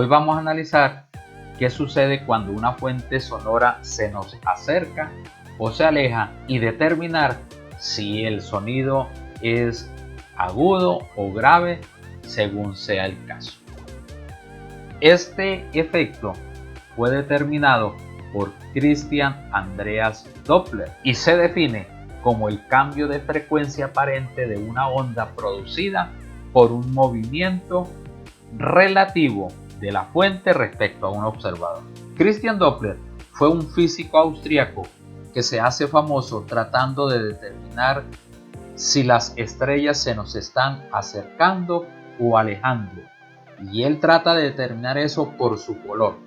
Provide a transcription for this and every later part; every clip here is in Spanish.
Hoy vamos a analizar qué sucede cuando una fuente sonora se nos acerca o se aleja y determinar si el sonido es agudo o grave según sea el caso. Este efecto fue determinado por Christian Andreas Doppler y se define como el cambio de frecuencia aparente de una onda producida por un movimiento relativo de la fuente respecto a un observador. Christian Doppler fue un físico austríaco que se hace famoso tratando de determinar si las estrellas se nos están acercando o alejando, y él trata de determinar eso por su color,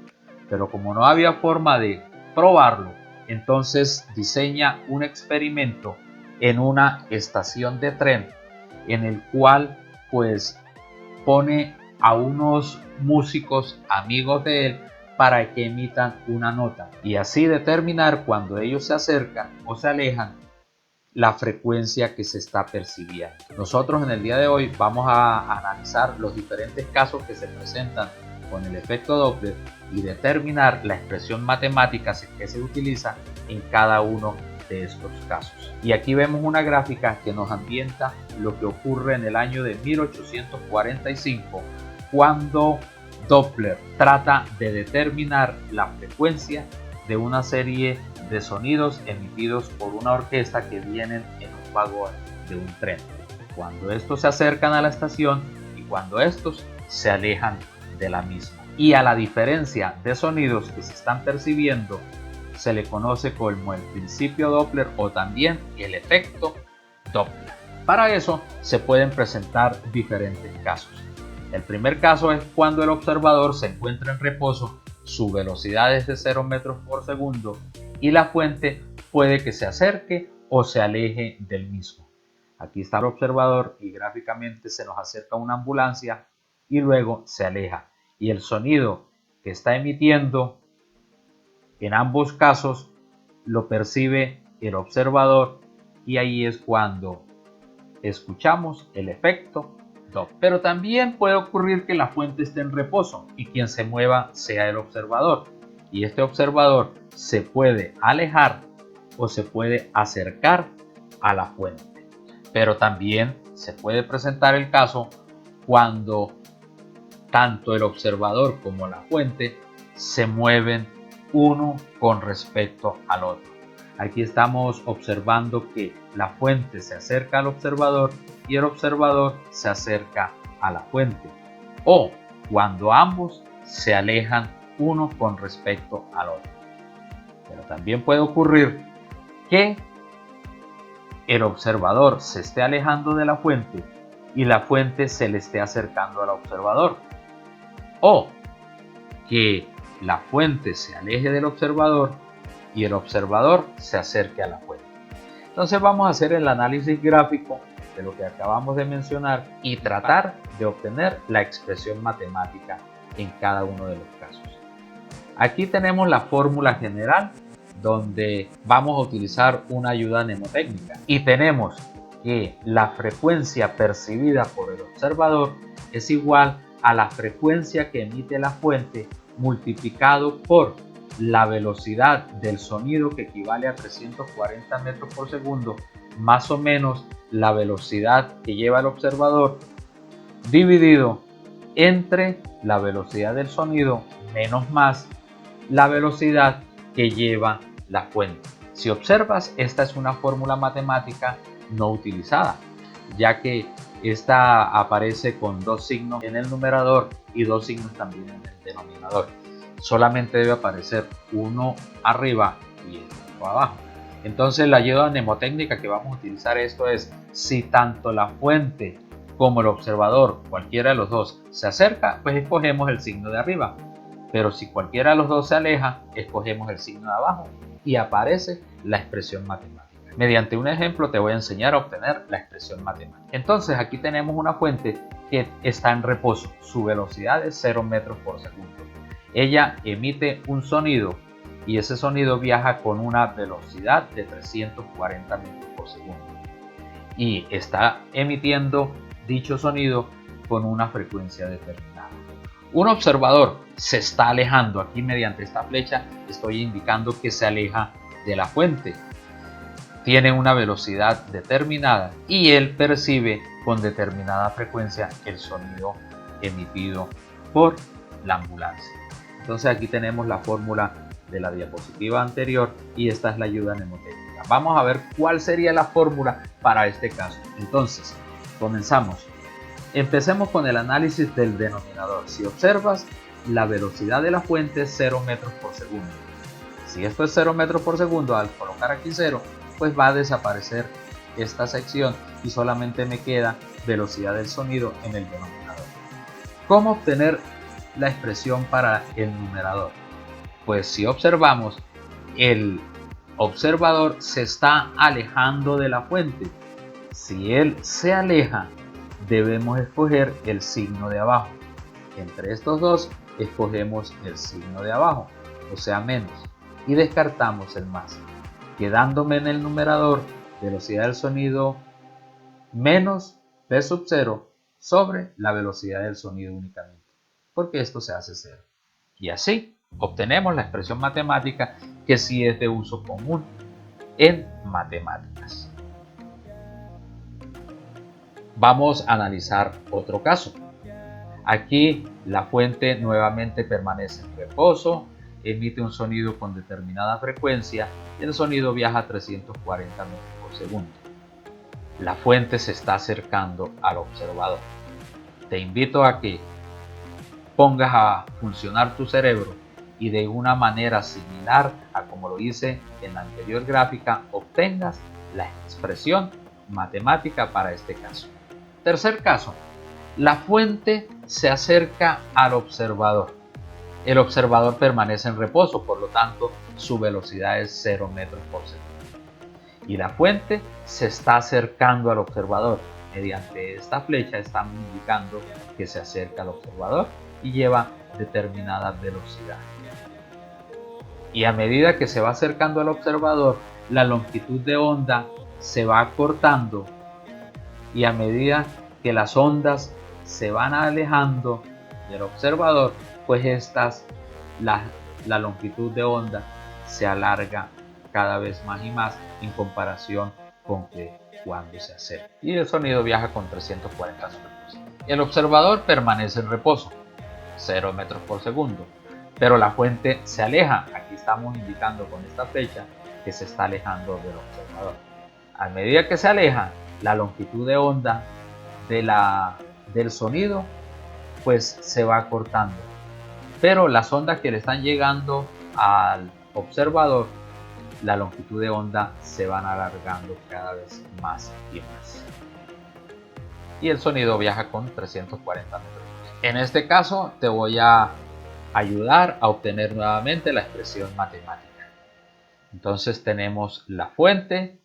pero como no había forma de probarlo, entonces diseña un experimento en una estación de tren en el cual pues pone a unos músicos amigos de él para que emitan una nota y así determinar cuando ellos se acercan o se alejan la frecuencia que se está percibiendo. Nosotros en el día de hoy vamos a analizar los diferentes casos que se presentan con el efecto Doppler y determinar la expresión matemática que se utiliza en cada uno de estos casos. Y aquí vemos una gráfica que nos ambienta lo que ocurre en el año de 1845 cuando Doppler trata de determinar la frecuencia de una serie de sonidos emitidos por una orquesta que vienen en un vagón de un tren, cuando estos se acercan a la estación y cuando estos se alejan de la misma. Y a la diferencia de sonidos que se están percibiendo se le conoce como el principio Doppler o también el efecto Doppler. Para eso se pueden presentar diferentes casos. El primer caso es cuando el observador se encuentra en reposo, su velocidad es de 0 metros por segundo y la fuente puede que se acerque o se aleje del mismo. Aquí está el observador y gráficamente se nos acerca una ambulancia y luego se aleja. Y el sonido que está emitiendo en ambos casos lo percibe el observador y ahí es cuando escuchamos el efecto Doppler. Pero también puede ocurrir que la fuente esté en reposo y quien se mueva sea el observador. Y este observador se puede alejar o se puede acercar a la fuente. Pero también se puede presentar el caso cuando tanto el observador como la fuente se mueven uno con respecto al otro. Aquí estamos observando que la fuente se acerca al observador y el observador se acerca a la fuente, o cuando ambos se alejan uno con respecto al otro. Pero también puede ocurrir que el observador se esté alejando de la fuente y la fuente se le esté acercando al observador, o que la fuente se aleje del observador y el observador se acerque a la fuente. Entonces vamos a hacer el análisis gráfico de lo que acabamos de mencionar y tratar de obtener la expresión matemática en cada uno de los casos. Aquí tenemos la fórmula general donde vamos a utilizar una ayuda mnemotécnica y tenemos que la frecuencia percibida por el observador es igual a la frecuencia que emite la fuente multiplicado por la velocidad del sonido, que equivale a 340 metros por segundo, más o menos la velocidad que lleva el observador, dividido entre la velocidad del sonido menos más la velocidad que lleva la fuente. Si observas, esta es una fórmula matemática no utilizada, ya que esta aparece con dos signos en el numerador y dos signos también en el denominador. Solamente debe aparecer uno arriba y el otro abajo. Entonces la ayuda mnemotécnica que vamos a utilizar esto es: si tanto la fuente como el observador, cualquiera de los dos, se acerca, pues escogemos el signo de arriba. Pero si cualquiera de los dos se aleja, escogemos el signo de abajo y aparece la expresión matemática. Mediante un ejemplo te voy a enseñar a obtener la expresión matemática. Entonces aquí tenemos una fuente que está en reposo. Su velocidad es 0 metros por segundo. Ella emite un sonido y ese sonido viaja con una velocidad de 340 metros por segundo. Y está emitiendo dicho sonido con una frecuencia determinada. Un observador se está alejando. Aquí mediante esta flecha estoy indicando que se aleja de la fuente. Tiene una velocidad determinada y él percibe con determinada frecuencia el sonido emitido por la ambulancia. Entonces aquí tenemos la fórmula de la diapositiva anterior y esta es la ayuda mnemotécnica. Vamos a ver cuál sería la fórmula para este caso. Entonces, comenzamos. Empecemos con el análisis del denominador. Si observas, la velocidad de la fuente es 0 metros por segundo. Si esto es 0 metros por segundo, al colocar aquí 0, pues va a desaparecer esta sección y solamente me queda velocidad del sonido en el denominador. ¿Cómo obtener la expresión para el numerador? Pues si observamos, el observador se está alejando de la fuente. Si él se aleja, debemos escoger el signo de abajo. Entre estos dos, escogemos el signo de abajo, o sea menos, y descartamos el más, quedándome en el numerador velocidad del sonido menos P sub 0 sobre la velocidad del sonido únicamente, porque esto se hace 0. Y así obtenemos la expresión matemática que sí es de uso común en matemáticas. Vamos a analizar otro caso. Aquí la fuente nuevamente permanece en reposo, emite un sonido con determinada frecuencia y el sonido viaja a 340 metros por segundo. La fuente se está acercando al observador. Te invito a que pongas a funcionar tu cerebro y de una manera similar a como lo hice en la anterior gráfica obtengas la expresión matemática para este caso. Tercer caso, la fuente se acerca al observador. El observador permanece en reposo, por lo tanto su velocidad es 0 metros por segundo. Y la fuente se está acercando al observador. Mediante esta flecha estamos indicando que se acerca al observador y lleva determinada velocidad. Y a medida que se va acercando al observador, la longitud de onda se va acortando y a medida que las ondas se van alejando del observador, pues la longitud de onda se alarga cada vez más y más en comparación con que cuando se acerca. Y el sonido viaja con 340 metros. El observador permanece en reposo, 0 metros por segundo, pero la fuente se aleja. Aquí estamos indicando con esta flecha que se está alejando del observador. A medida que se aleja, la longitud de onda del sonido pues se va acortando, pero las ondas que le están llegando al observador, la longitud de onda se van alargando cada vez más y más. Y el sonido viaja con 340 metros. En este caso te voy a ayudar a obtener nuevamente la expresión matemática. Entonces tenemos la fuente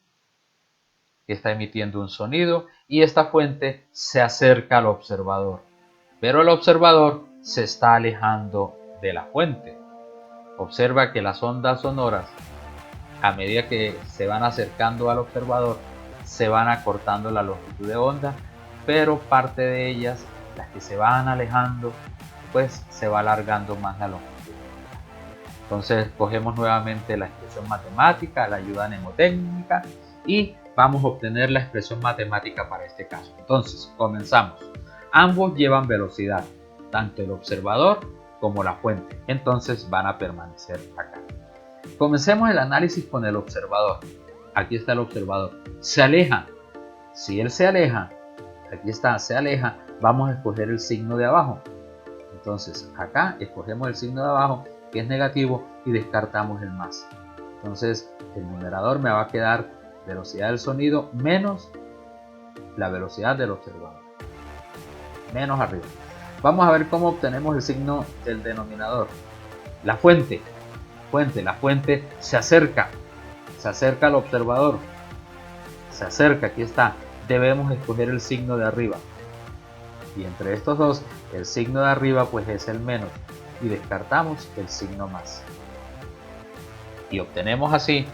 que está emitiendo un sonido y esta fuente se acerca al observador, pero el observador se está alejando de la fuente. Observa que las ondas sonoras, a medida que se van acercando al observador, se van acortando la longitud de onda, pero parte de ellas, las que se van alejando, pues se va alargando más la longitud. Entonces cogemos nuevamente la expresión matemática, la ayuda mnemotécnica y vamos a obtener la expresión matemática para este caso. Entonces comenzamos. Ambos llevan velocidad, tanto el observador como la fuente, entonces van a permanecer acá. Comencemos el análisis con el observador. Aquí está el observador. Se aleja. Si él se aleja, aquí está, se aleja, vamos a escoger el signo de abajo. Entonces acá escogemos el signo de abajo, que es negativo, y descartamos el más. Entonces el numerador me va a quedar velocidad del sonido menos la velocidad del observador. Menos arriba. Vamos a ver cómo obtenemos el signo del denominador. La fuente se acerca al observador, se acerca, aquí está, debemos escoger el signo de arriba y entre estos dos el signo de arriba pues es el menos y descartamos el signo más y obtenemos así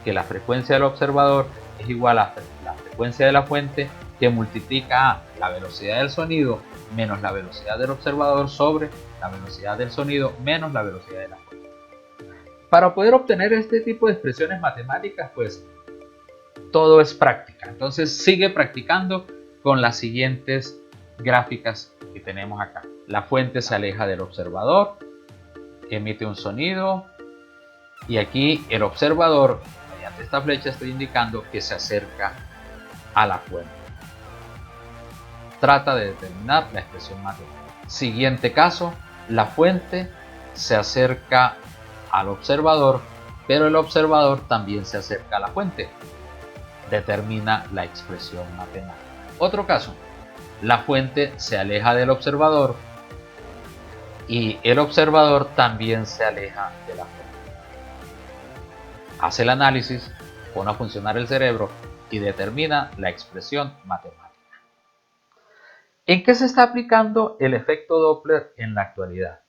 que la frecuencia del observador es igual a la frecuencia de la fuente que multiplica a la velocidad del sonido menos la velocidad del observador sobre la velocidad del sonido menos la velocidad de la fuente. Para poder obtener este tipo de expresiones matemáticas, pues todo es práctica. Entonces sigue practicando con las siguientes gráficas que tenemos acá. La fuente se aleja del observador, emite un sonido y aquí el observador, mediante esta flecha estoy indicando que se acerca a la fuente. Trata de determinar la expresión matemática. Siguiente caso, la fuente se acerca al observador, pero el observador también se acerca a la fuente. Determina la expresión matemática. Otro caso, la fuente se aleja del observador y el observador también se aleja de la fuente. Hace el análisis, pone a funcionar el cerebro y determina la expresión matemática. ¿En qué se está aplicando el efecto Doppler en la actualidad?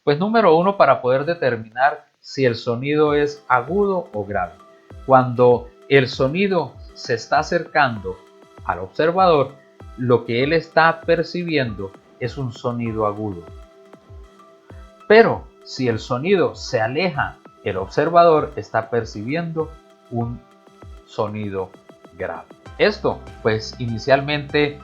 Pues número uno, para poder determinar si el sonido es agudo o grave. Cuando el sonido se está acercando al observador, lo que él está percibiendo es un sonido agudo. Pero si el sonido se aleja, el observador está percibiendo un sonido grave. Esto, pues inicialmente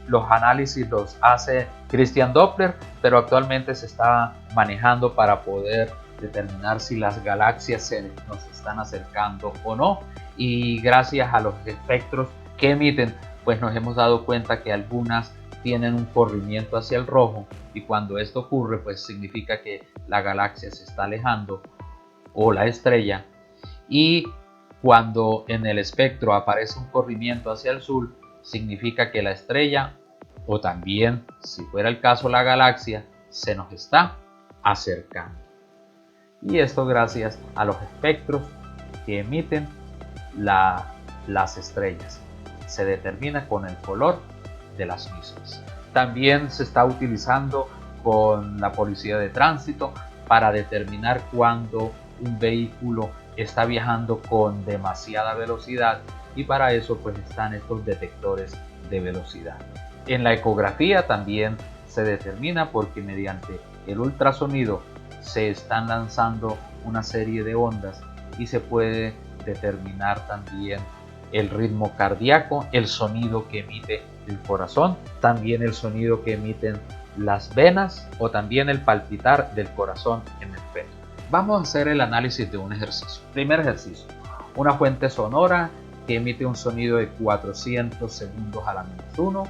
los análisis los hace Christian Doppler, pero actualmente se está manejando para poder determinar si las galaxias se nos están acercando o no. Y gracias a los espectros que emiten, pues nos hemos dado cuenta que algunas tienen un corrimiento hacia el rojo, y cuando esto ocurre, pues significa que la galaxia se está alejando o la estrella. Y cuando en el espectro aparece un corrimiento hacia el sur, significa que la estrella, o también, si fuera el caso, la galaxia, se nos está acercando. Y esto gracias a los espectros que emiten las estrellas. Se determina con el color de las mismas. También se está utilizando con la policía de tránsito para determinar cuando un vehículo está viajando con demasiada velocidad, y para eso pues están estos detectores de velocidad. En la ecografía también se determina, porque mediante el ultrasonido se están lanzando una serie de ondas y se puede determinar también el ritmo cardíaco, el sonido que emite el corazón, también el sonido que emiten las venas o también el palpitar del corazón en el feto. Vamos a hacer el análisis de un ejercicio. Primer ejercicio, una fuente sonora que emite un sonido de 400 segundos a la menos 1,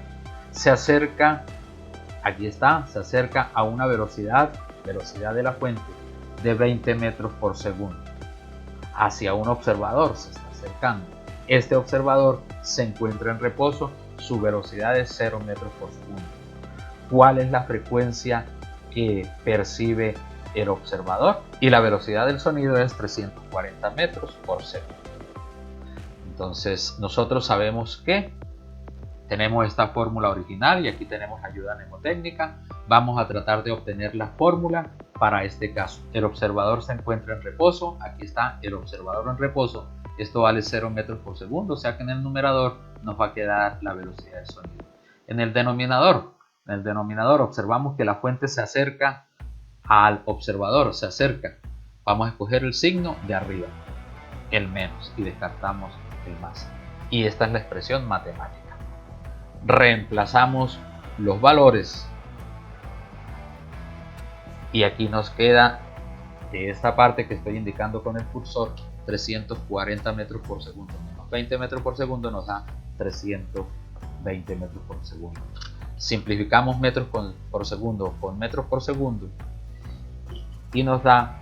se acerca, aquí está, se acerca a una velocidad de la fuente de 20 metros por segundo. Hacia un observador se está acercando. Este observador se encuentra en reposo, su velocidad es 0 metros por segundo. ¿Cuál es la frecuencia que percibe el observador? Y la velocidad del sonido es 340 metros por segundo. Entonces nosotros sabemos que tenemos esta fórmula original y aquí tenemos ayuda mnemotécnica. Vamos a tratar de obtener la fórmula para este caso. El observador se encuentra en reposo, aquí está el observador en reposo. Esto vale 0 metros por segundo, o sea que en el numerador nos va a quedar la velocidad del sonido. En el denominador observamos que la fuente se acerca al observador, se acerca. Vamos a escoger el signo de arriba, el menos, y descartamos el más. Y esta es la expresión matemática. Reemplazamos los valores y aquí nos queda de esta parte que estoy indicando con el cursor 340 metros por segundo menos 20 metros por segundo nos da 320 metros por segundo. Simplificamos metros por segundo con metros por segundo y nos da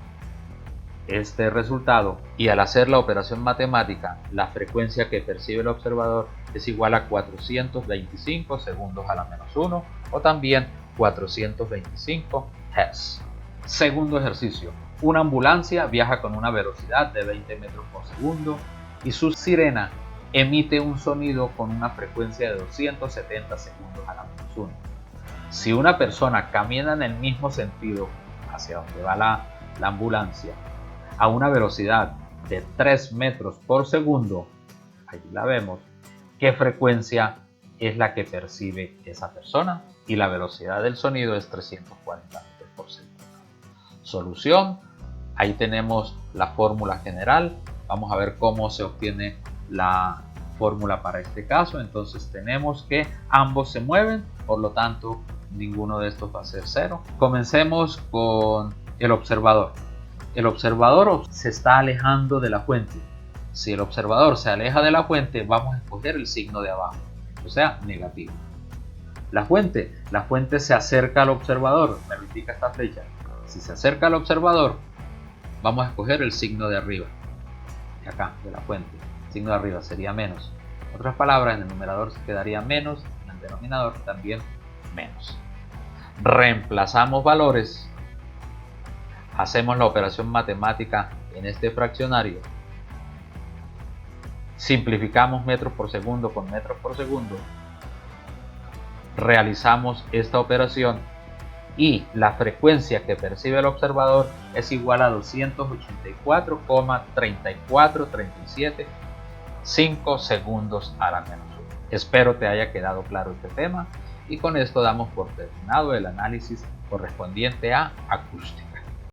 este resultado, y al hacer la operación matemática la frecuencia que percibe el observador es igual a 425 segundos a la menos 1 o también 425 Hz. Segundo ejercicio, una ambulancia viaja con una velocidad de 20 metros por segundo y su sirena emite un sonido con una frecuencia de 270 segundos a la menos 1. Si una persona camina en el mismo sentido hacia donde va la ambulancia a una velocidad de 3 metros por segundo, ahí la vemos, ¿qué frecuencia es la que percibe esa persona y la velocidad del sonido es 340 metros por segundo. Solución, ahí tenemos la fórmula general. Vamos a ver cómo se obtiene la fórmula para este caso. Entonces tenemos que ambos se mueven, por lo tanto ninguno de estos va a ser 0. Comencemos con el observador. El observador se está alejando de la fuente. Si el observador se aleja de la fuente, vamos a escoger el signo de abajo, o sea, negativo. La fuente se acerca al observador, me lo indica esta flecha. Si se acerca al observador, vamos a escoger el signo de arriba, de acá, de la fuente. El signo de arriba sería menos. En otras palabras, en el numerador se quedaría menos, en el denominador también menos. Reemplazamos valores, hacemos la operación matemática en este fraccionario, simplificamos metros por segundo con metros por segundo, realizamos esta operación y la frecuencia que percibe el observador es igual a 284,3437 5 segundos a la menos 1. Espero te haya quedado claro este tema y con esto damos por terminado el análisis correspondiente a acústica.